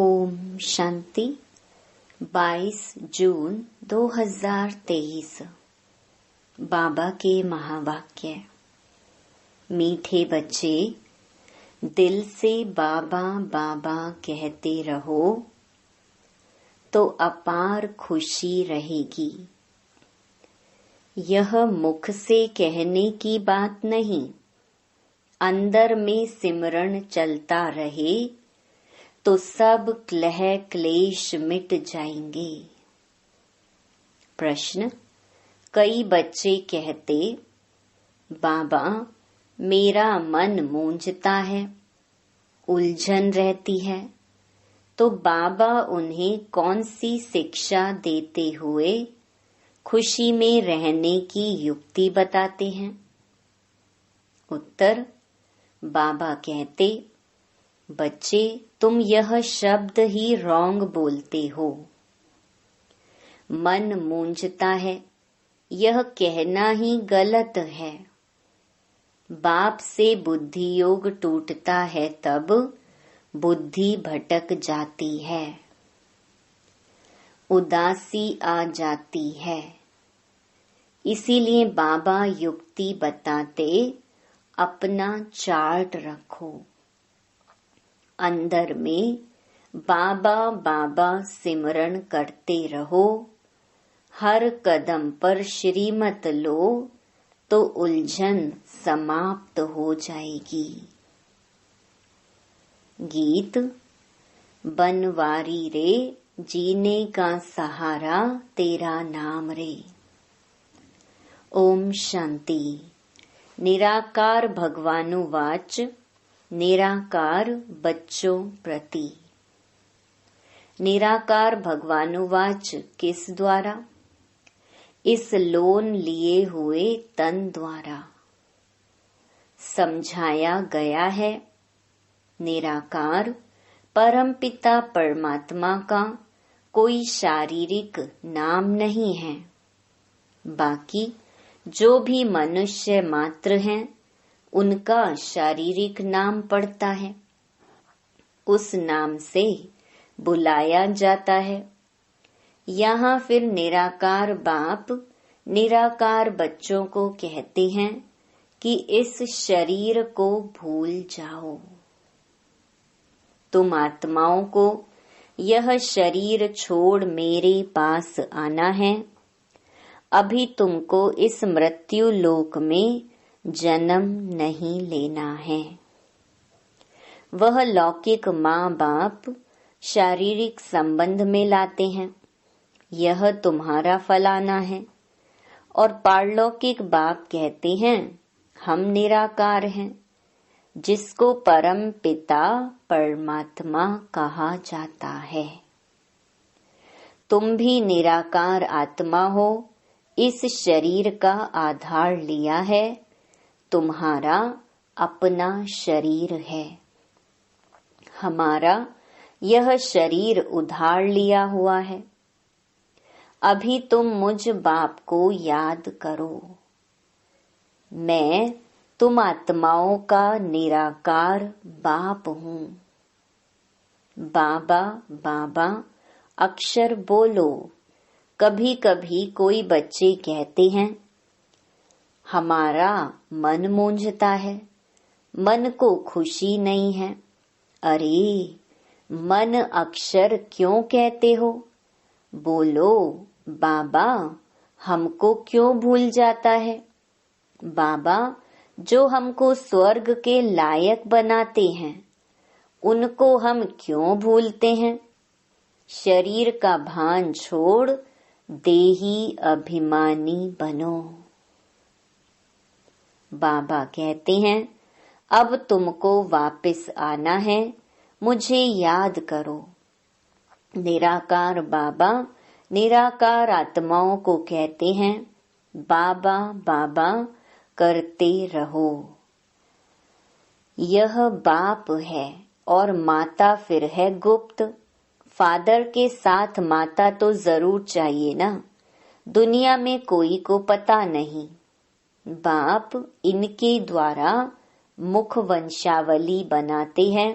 ओम शांति। 22 जून 2023। बाबा के महावाक्य। मीठे बच्चे, दिल से बाबा बाबा कहते रहो तो अपार खुशी रहेगी। यह मुख से कहने की बात नहीं, अंदर में सिमरन चलता रहे तो सब क्लेह क्लेश मिट जाएंगे। प्रश्न। कई बच्चे कहते, बाबा मेरा मन मूंझता है, उलझन रहती है, तो बाबा उन्हें कौन सी शिक्षा देते हुए खुशी में रहने की युक्ति बताते हैं? उत्तर। बाबा कहते, बच्चे तुम यह शब्द ही रॉन्ग बोलते हो। मन मूंझता है, यह कहना ही गलत है। बाप से बुद्धि योग टूटता है तब बुद्धि भटक जाती है, उदासी आ जाती है। इसीलिए बाबा युक्ति बताते, अपना चार्ट रखो। अंदर में बाबा बाबा सिमरन करते रहो। हर कदम पर श्रीमत लो तो उलझन समाप्त हो जाएगी। गीत। बनवारी रे जीने का सहारा तेरा नाम रे। ओम शांति। निराकार भगवानुवाच निराकार बच्चों प्रति। निराकार भगवानुवाच किस द्वारा? इस लोन लिए हुए तन द्वारा। समझाया गया है, निराकार परमपिता परमात्मा का कोई शारीरिक नाम नहीं है। बाकी जो भी मनुष्य मात्र हैं, उनका शारीरिक नाम पड़ता है, उस नाम से बुलाया जाता है। यहाँ फिर निराकार बाप निराकार बच्चों को कहते हैं कि इस शरीर को भूल जाओ। तुम आत्माओं को यह शरीर छोड़ मेरे पास आना है। अभी तुमको इस मृत्यु लोक में जन्म नहीं लेना है। वह लौकिक माँ बाप शारीरिक संबंध में लाते हैं, यह तुम्हारा फलाना है, और पारलौकिक बाप कहते हैं हम निराकार हैं, जिसको परम पिता परमात्मा कहा जाता है। तुम भी निराकार आत्मा हो, इस शरीर का आधार लिया है, तुम्हारा अपना शरीर है। हमारा यह शरीर उधार लिया हुआ है। अभी तुम मुझ बाप को याद करो। मैं तुम आत्माओं का निराकार बाप हूँ। बाबा बाबा अक्षर बोलो। कभी कभी कोई बच्चे कहते हैं, हमारा मन मूंझता है, मन को खुशी नहीं है। अरे मन अक्षर क्यों कहते हो? बोलो बाबा हमको क्यों भूल जाता है? बाबा जो हमको स्वर्ग के लायक बनाते हैं, उनको हम क्यों भूलते हैं? शरीर का भान छोड़ देही अभिमानी बनो। बाबा कहते हैं, अब तुमको वापस आना है, मुझे याद करो। निराकार बाबा निराकार आत्माओं को कहते हैं, बाबा बाबा करते रहो। यह बाप है और माता फिर है गुप्त। फादर के साथ माता तो जरूर चाहिए ना, दुनिया में कोई को पता नहीं। बाप इनके द्वारा मुख वंशावली बनाते हैं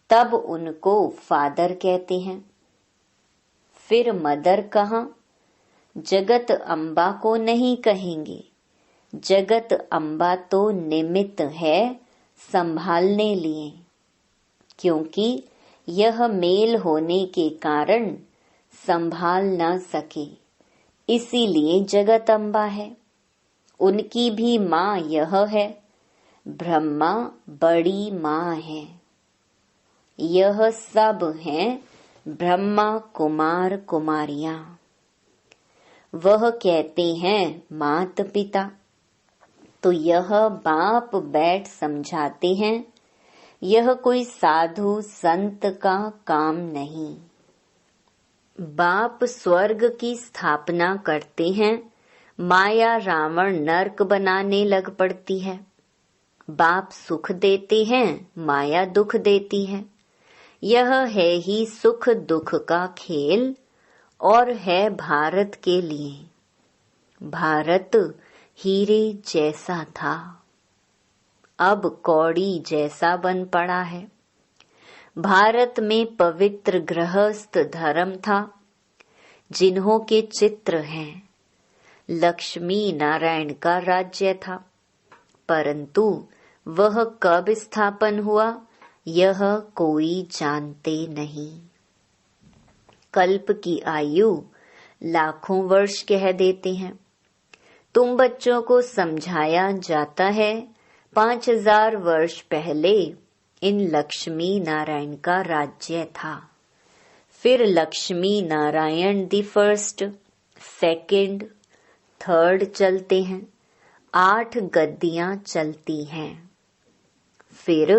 तब उनको फादर कहते हैं। फिर मदर कहाँ? जगत अम्बा को नहीं कहेंगे। जगत अम्बा तो निमित्त है संभालने लिए, क्योंकि यह मेल होने के कारण संभाल न सके, इसीलिए जगत अम्बा है। उनकी भी माँ यह है, ब्रह्मा बड़ी माँ है। यह सब हैं ब्रह्मा कुमार कुमारियां। वह कहते हैं मात पिता, तो यह बाप बैठ समझाते हैं। यह कोई साधु संत का काम नहीं। बाप स्वर्ग की स्थापना करते हैं, माया रावण नरक बनाने लग पड़ती है। बाप सुख देते हैं, माया दुख देती है। यह है ही सुख दुख का खेल, और है भारत के लिए। भारत हीरे जैसा था, अब कौड़ी जैसा बन पड़ा है। भारत में पवित्र गृहस्थ धर्म था, जिन्हों के चित्र हैं। लक्ष्मी नारायण का राज्य था, परंतु वह कब स्थापन हुआ यह कोई जानते नहीं। कल्प की आयु लाखों वर्ष कह देते हैं। तुम बच्चों को समझाया जाता है 5000 वर्ष पहले इन लक्ष्मी नारायण का राज्य था। फिर Lakshmi Narayan the first, second, third चलते हैं। 8 गद्दियां चलती हैं। फिर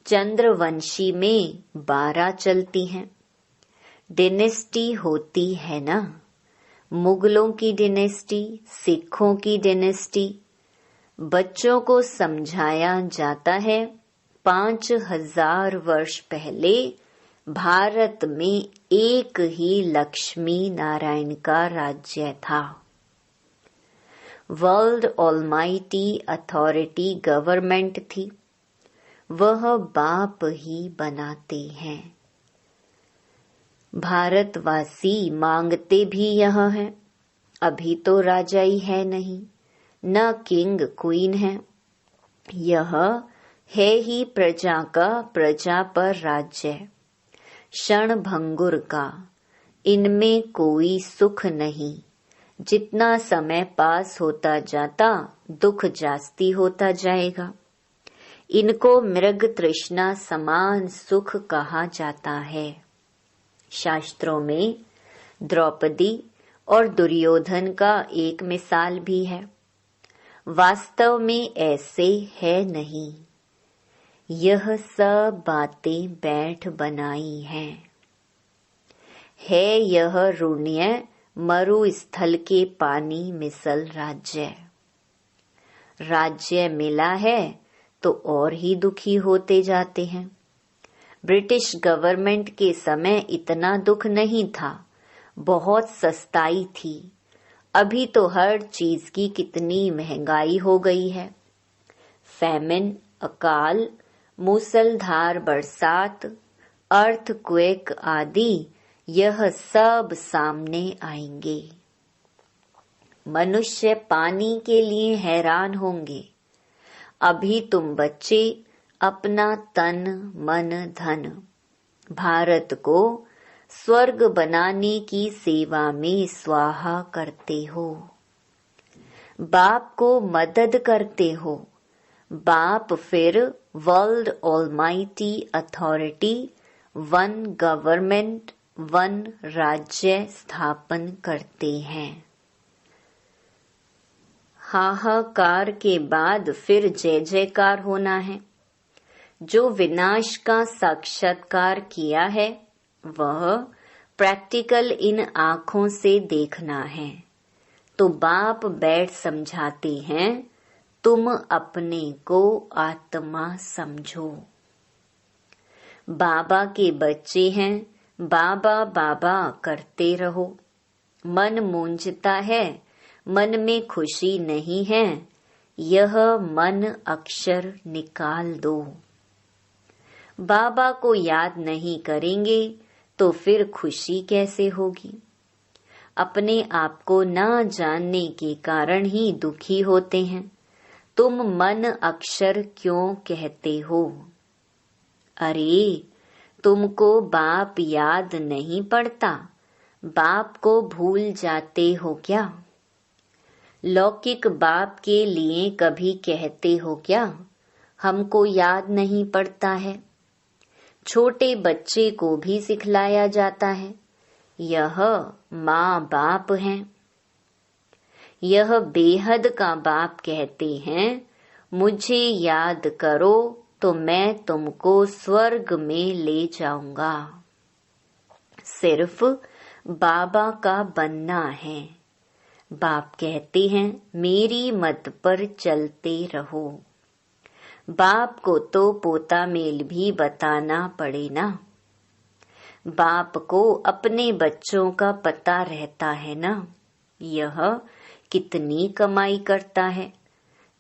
चंद्रवंशी में 12 चलती हैं। डिनेस्टी होती है ना, मुगलों की डिनेस्टी, सिखों की डिनेस्टी। बच्चों को समझाया जाता है 5000 वर्ष पहले भारत में एक ही लक्ष्मी नारायण का राज्य था। वर्ल्ड ऑलमाइटी अथॉरिटी गवर्नमेंट थी, वह बाप ही बनाते हैं। भारतवासी मांगते भी यह है। अभी तो राजा ही है नहीं, न किंग क्वीन है। यह है ही प्रजा का प्रजा पर राज्य, क्षण भंगुर का। इनमें कोई सुख नहीं। जितना समय पास होता जाता दुख जास्ती होता जाएगा। इनको मृग तृष्णा समान सुख कहा जाता है। शास्त्रों में द्रौपदी और दुर्योधन का एक मिसाल भी है। वास्तव में ऐसे है नहीं। यह सब बातें बैठ बनाई हैं। है यह ऋण्य मरुस्थल के पानी मिसल राज्य। राज्य मिला है तो और ही दुखी होते जाते हैं। ब्रिटिश गवर्नमेंट के समय इतना दुख नहीं था, बहुत सस्ताई थी। अभी तो हर चीज की कितनी महंगाई हो गई है। फैमिन, अकाल, मूसलधार बरसात, अर्थक्वेक आदि यह सब सामने आएंगे। मनुष्य पानी के लिए हैरान होंगे। अभी तुम बच्चे अपना तन मन धन भारत को स्वर्ग बनाने की सेवा में स्वाहा करते हो। बाप को मदद करते हो। बाप फिर world almighty authority, one government, one राज्य स्थापन करते हैं। हाहाकार के बाद फिर जय जयकार होना है। जो विनाश का साक्षात्कार किया है वह प्रैक्टिकल इन आँखों से देखना है। तो बाप बैठ समझाते हैं, तुम अपने को आत्मा समझो। बाबा के बच्चे हैं, बाबा बाबा करते रहो। मन मूंझता है, मन में खुशी नहीं है, यह मन अक्षर निकाल दो। बाबा को याद नहीं करेंगे तो फिर खुशी कैसे होगी। अपने आप को न जानने के कारण ही दुखी होते हैं। तुम मन अक्षर क्यों कहते हो? अरे, तुमको बाप याद नहीं पड़ता? बाप को भूल जाते हो क्या? लौकिक बाप के लिए कभी कहते हो क्या, हमको याद नहीं पड़ता है? छोटे बच्चे को भी सिखलाया जाता है, यह माँ बाप हैं। यह बेहद का बाप कहते हैं, मुझे याद करो तो मैं तुमको स्वर्ग में ले जाऊंगा। सिर्फ बाबा का बनना है। बाप कहते हैं, मेरी मत पर चलते रहो। बाप को तो पोता मेल भी बताना पड़े ना। बाप को अपने बच्चों का पता रहता है ना, यह कितनी कमाई करता है,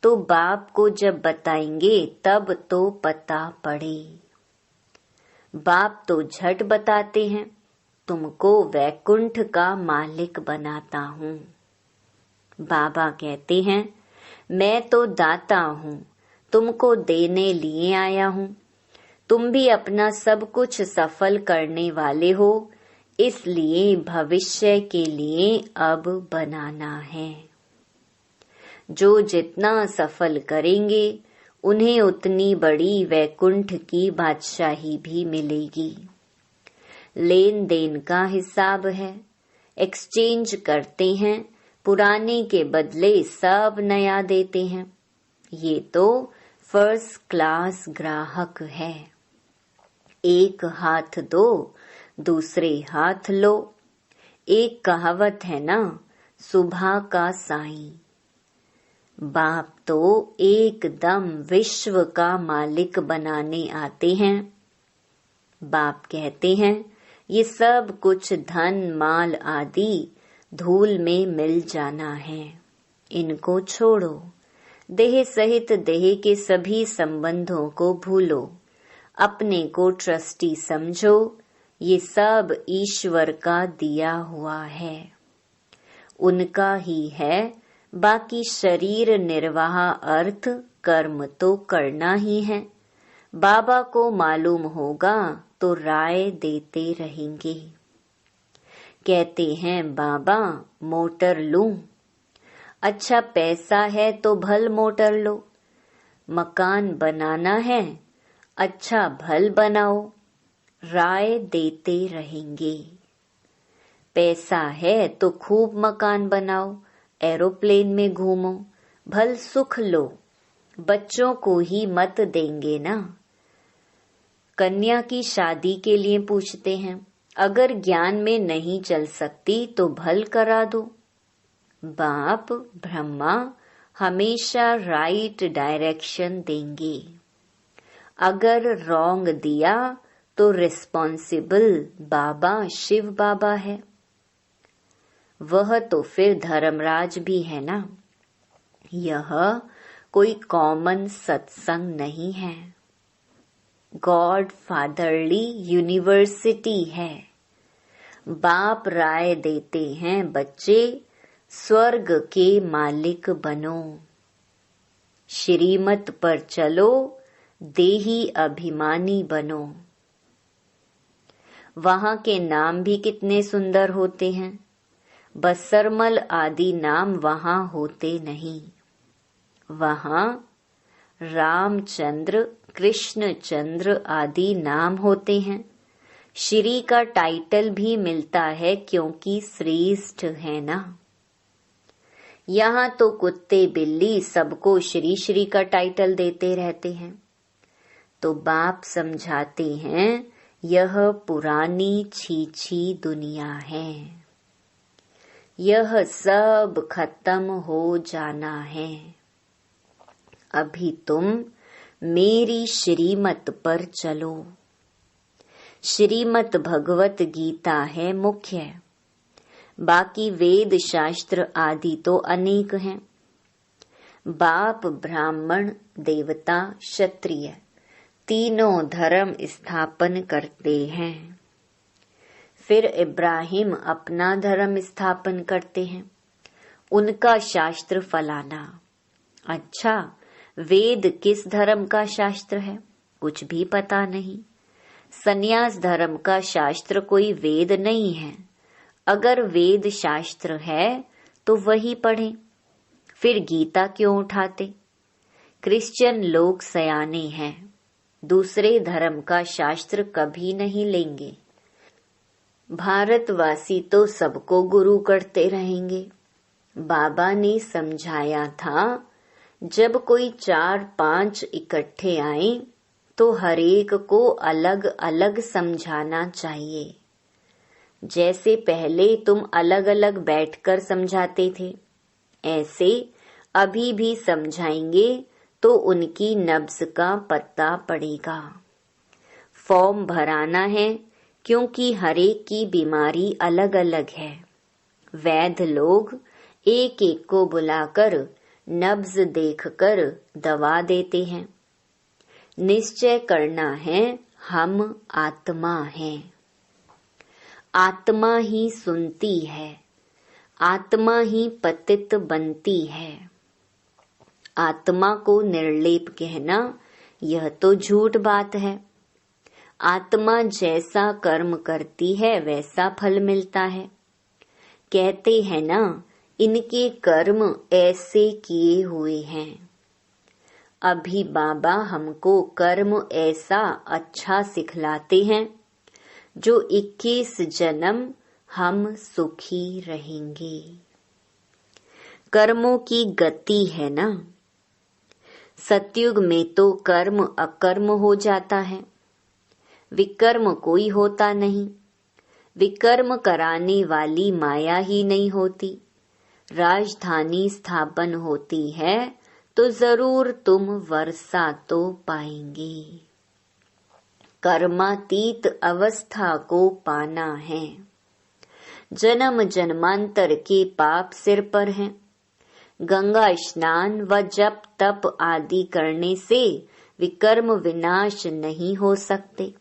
तो बाप को जब बताएंगे तब तो पता पड़े। बाप तो झट बताते हैं, तुमको वैकुंठ का मालिक बनाता हूँ। बाबा कहते हैं, मैं तो दाता हूँ, तुमको देने लिए आया हूँ। तुम भी अपना सब कुछ सफल करने वाले हो, इसलिए भविष्य के लिए अब बनाना है। जो जितना सफल करेंगे उन्हें उतनी बड़ी वैकुंठ की बादशाही भी मिलेगी। लेन देन का हिसाब है, एक्सचेंज करते हैं, पुराने के बदले सब नया देते हैं। ये तो फर्स्ट क्लास ग्राहक है। एक हाथ दो, दूसरे हाथ लो। एक कहावत है ना, सुबह का साईं। बाप तो एकदम विश्व का मालिक बनाने आते हैं। बाप कहते हैं, ये सब कुछ धन माल आदि धूल में मिल जाना है, इनको छोड़ो। देह सहित देह के सभी संबंधों को भूलो, अपने को ट्रस्टी समझो। ये सब ईश्वर का दिया हुआ है, उनका ही है। बाकी शरीर निर्वाह अर्थ कर्म तो करना ही है। बाबा को मालूम होगा तो राय देते रहेंगे। कहते हैं, बाबा मोटर लूं? अच्छा पैसा है तो भल मोटर लो। मकान बनाना है, अच्छा भल बनाओ। राय देते रहेंगे। पैसा है तो खूब मकान बनाओ, एरोप्लेन में घूमो, भल सुख लो। बच्चों को ही मत देंगे ना। कन्या की शादी के लिए पूछते हैं, अगर ज्ञान में नहीं चल सकती तो भल करा दो। बाप ब्रह्मा हमेशा राइट डायरेक्शन देंगे। अगर रॉन्ग दिया तो रिस्पॉन्सिबल बाबा शिव बाबा है। वह तो फिर धर्मराज भी है ना। यह कोई कॉमन सत्संग नहीं है, गॉड फादरली यूनिवर्सिटी है। बाप राय देते हैं, बच्चे स्वर्ग के मालिक बनो। श्रीमत पर चलो, देही अभिमानी बनो। वहां के नाम भी कितने सुंदर होते हैं। बसरमल आदि नाम वहां होते नहीं। वहां रामचंद्र, कृष्णचंद्र आदि नाम होते हैं। श्री का टाइटल भी मिलता है क्योंकि श्रेष्ठ है ना। यहाँ तो कुत्ते बिल्ली सबको श्री श्री का टाइटल देते रहते हैं। तो बाप समझाते हैं, यह पुरानी छीछी दुनिया है, यह सब खत्म हो जाना है। अभी तुम मेरी श्रीमत पर चलो। श्रीमत भगवत गीता है मुख्य, बाकी वेद शास्त्र आदि तो अनेक हैं। बाप ब्राह्मण, देवता, क्षत्रिय तीनों धर्म स्थापन करते हैं। फिर इब्राहिम अपना धर्म स्थापन करते हैं, उनका शास्त्र फलाना। अच्छा, वेद किस धर्म का शास्त्र है? कुछ भी पता नहीं। सन्यास धर्म का शास्त्र कोई वेद नहीं है। अगर वेद शास्त्र है तो वही पढ़ें, फिर गीता क्यों उठाते? क्रिश्चियन लोग सयाने हैं, दूसरे धर्म का शास्त्र कभी नहीं लेंगे। भारतवासी तो सबको गुरु करते रहेंगे। बाबा ने समझाया था, जब कोई 4-5 इकट्ठे आए तो हरेक को अलग अलग समझाना चाहिए। जैसे पहले तुम अलग अलग बैठकर समझाते थे, ऐसे अभी भी समझाएंगे तो उनकी नब्ज का पता पड़ेगा। फॉर्म भराना है, क्योंकि हरेक की बीमारी अलग अलग है। वैद्य लोग एक एक को बुलाकर नब्ज देखकर दवा देते हैं। निश्चय करना है, हम आत्मा हैं। आत्मा ही सुनती है, आत्मा ही पतित बनती है। आत्मा को निर्लेप कहना यह तो झूठ बात है। आत्मा जैसा कर्म करती है वैसा फल मिलता है। कहते हैं ना, इनके कर्म ऐसे किए हुए हैं। अभी बाबा हमको कर्म ऐसा अच्छा सिखलाते हैं जो 21 जन्म हम सुखी रहेंगे। कर्मों की गति है ना। सतयुग में तो कर्म अकर्म हो जाता है, विकर्म कोई होता नहीं। विकर्म कराने वाली माया ही नहीं होती। राजधानी स्थापन होती है तो जरूर तुम वर्षा तो पाएंगे। कर्मातीत अवस्था को पाना है। जन्म जन्मांतर के पाप सिर पर हैं। गंगा स्नान व जप तप आदि करने से विकर्म विनाश नहीं हो सकते।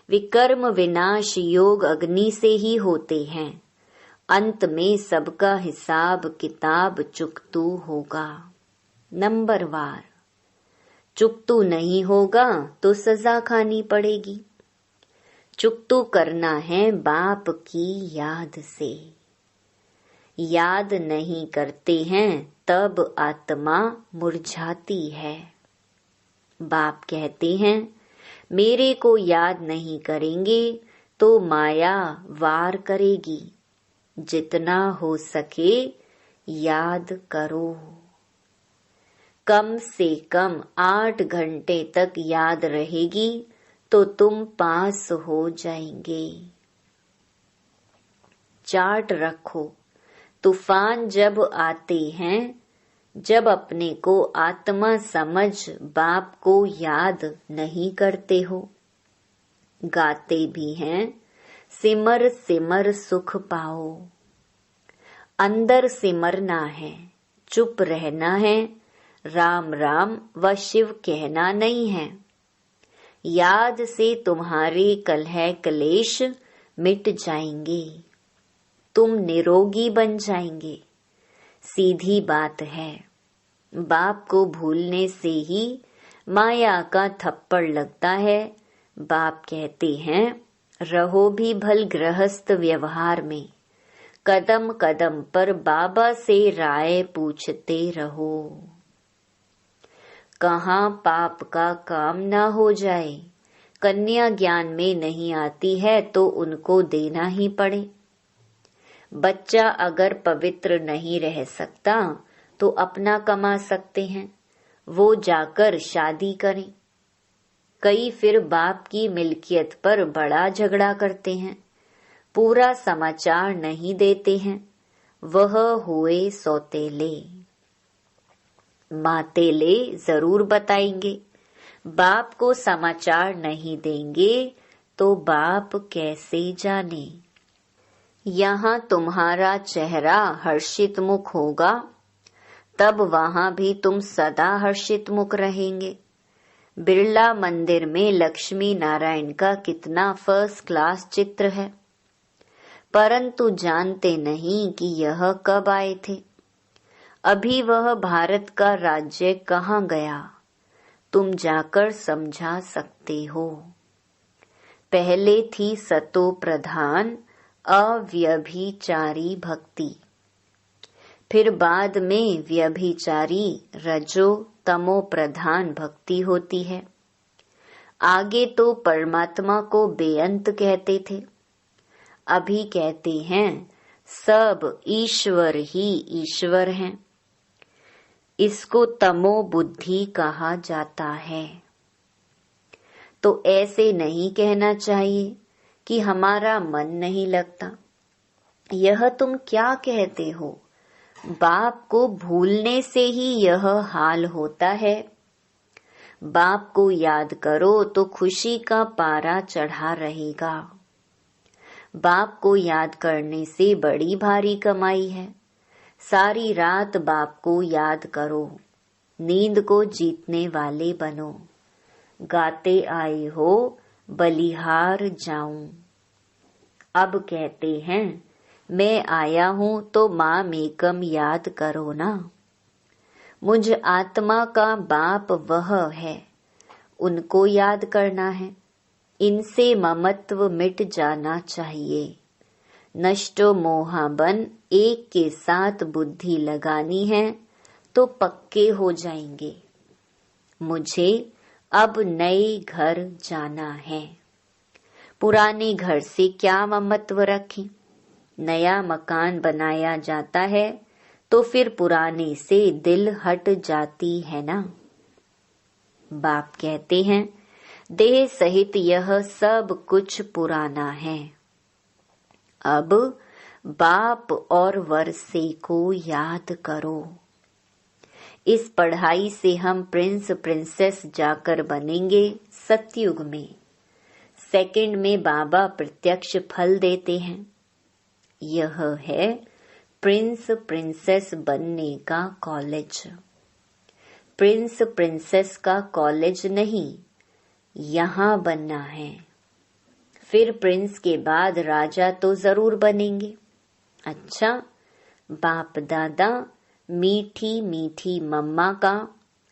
विकर्म विनाश योग अग्नि से ही होते हैं। अंत में सबका हिसाब किताब चुकतू होगा, नंबरवार। चुकतू नहीं होगा तो सजा खानी पड़ेगी। चुकतू करना है बाप की याद से। याद नहीं करते हैं तब आत्मा मुरझाती है। बाप कहते हैं, मेरे को याद नहीं करेंगे तो माया वार करेगी। जितना हो सके याद करो। कम से कम 8 घंटे तक याद रहेगी तो तुम पास हो जाएंगे। चार्ट रखो। तूफान जब आते हैं, जब अपने को आत्मा समझ बाप को याद नहीं करते हो। गाते भी हैं, सिमर सिमर सुख पाओ। अंदर सिमरना है, चुप रहना है, राम राम व शिव कहना नहीं है। याद से तुम्हारे कलह क्लेश मिट जाएंगे, तुम निरोगी बन जाएंगे। सीधी बात है। बाप को भूलने से ही माया का थप्पड़ लगता है। बाप कहते हैं, रहो भी भल गृहस्थ व्यवहार में। कदम कदम पर बाबा से राय पूछते रहो। कहाँ पाप का काम ना हो जाए। कन्या ज्ञान में नहीं आती है तो उनको देना ही पड़े। बच्चा अगर पवित्र नहीं रह सकता तो अपना कमा सकते हैं, वो जाकर शादी करें। कई फिर बाप की मिल्कियत पर बड़ा झगड़ा करते हैं, पूरा समाचार नहीं देते हैं। वह हुए सौतेले। मातेले जरूर बताएंगे। बाप को समाचार नहीं देंगे तो बाप कैसे जाने। यहाँ तुम्हारा चेहरा हर्षित मुख होगा, तब वहाँ भी तुम सदा हर्षित मुख रहेंगे। बिरला मंदिर में लक्ष्मी नारायण का कितना फर्स्ट क्लास चित्र है, परंतु जानते नहीं कि यह कब आए थे। अभी वह भारत का राज्य कहाँ गया, तुम जाकर समझा सकते हो। पहले थी सतो प्रधान अव्यभिचारी भक्ति, फिर बाद में व्यभिचारी रजो तमो प्रधान भक्ति होती है। आगे तो परमात्मा को बेअंत कहते थे, अभी कहते हैं सब ईश्वर ही ईश्वर हैं। इसको तमो बुद्धि कहा जाता है। तो ऐसे नहीं कहना चाहिए कि हमारा मन नहीं लगता। यह तुम क्या कहते हो, बाप को भूलने से ही यह हाल होता है। बाप को याद करो तो खुशी का पारा चढ़ा रहेगा। बाप को याद करने से बड़ी भारी कमाई है। सारी रात बाप को याद करो, नींद को जीतने वाले बनो। गाते आए हो बलिहार जाऊं। अब कहते हैं मैं आया हूं तो माँ मेकम याद करो ना। मुझ आत्मा का बाप वह है, उनको याद करना है। इनसे ममत्व मिट जाना चाहिए। नष्टो मोहाबन एक के साथ बुद्धि लगानी है तो पक्के हो जाएंगे। मुझे अब नए घर जाना है। पुराने घर से क्या ममत्व रखें। नया मकान बनाया जाता है तो फिर पुराने से दिल हट जाती है ना। बाप कहते हैं देह सहित यह सब कुछ पुराना है। अब बाप और वर्षे को याद करो। इस पढ़ाई से हम प्रिंस प्रिंसेस जाकर बनेंगे सतयुग में। सेकंड में बाबा प्रत्यक्ष फल देते हैं। यह है प्रिंस प्रिंसेस बनने का कॉलेज। प्रिंस प्रिंसेस का कॉलेज नहीं, यहाँ बनना है। फिर प्रिंस के बाद राजा तो जरूर बनेंगे। अच्छा, बाप दादा मीठी मीठी मम्मा का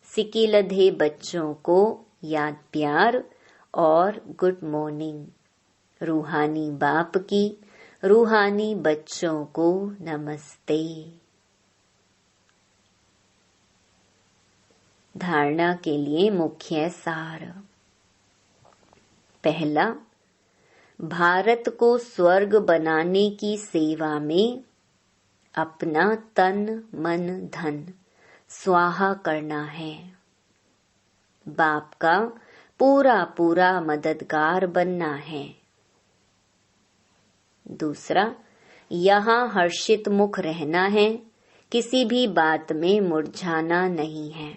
सिकिलधे बच्चों को याद प्यार और गुड मॉर्निंग। रूहानी बाप की रूहानी बच्चों को नमस्ते। धारणा के लिए मुख्य सार। पहला, भारत को स्वर्ग बनाने की सेवा में अपना तन मन धन स्वाहा करना है। बाप का पूरा पूरा मददगार बनना है। दूसरा, यहाँ हर्षित मुख रहना है, किसी भी बात में मुरझाना नहीं है।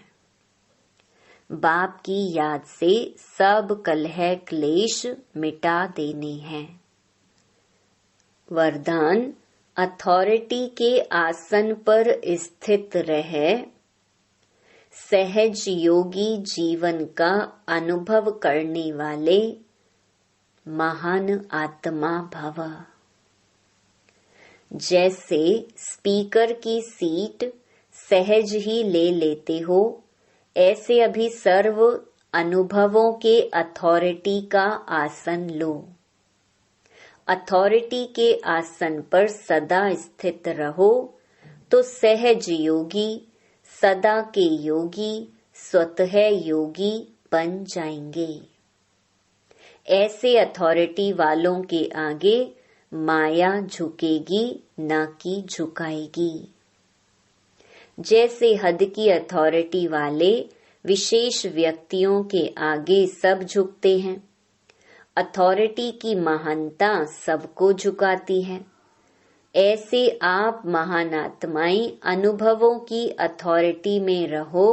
बाप की याद से सब कलह क्लेश मिटा देने हैं। वरदान, अथॉरिटी के आसन पर स्थित रहे सहज योगी जीवन का अनुभव करने वाले महान आत्मा भव। जैसे स्पीकर की सीट सहज ही ले लेते हो, ऐसे अभी सर्व अनुभवों के अथॉरिटी का आसन लो। अथॉरिटी के आसन पर सदा स्थित रहो तो सहज योगी, सदा के योगी, स्वतः योगी बन जाएंगे। ऐसे अथॉरिटी वालों के आगे माया झुकेगी, न कि झुकाएगी। जैसे हद की अथॉरिटी वाले विशेष व्यक्तियों के आगे सब झुकते हैं, अथॉरिटी की महानता सबको झुकाती है। ऐसे आप महान आत्माएं अनुभवों की अथॉरिटी में रहो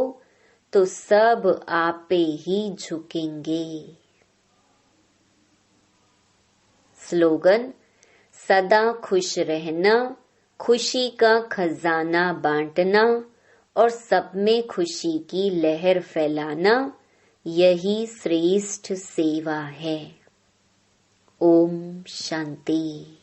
तो सब आपे ही झुकेंगे। स्लोगन, सदा खुश रहना, खुशी का खजाना बांटना और सब में खुशी की लहर फैलाना, यही श्रेष्ठ सेवा है। ओम शांति।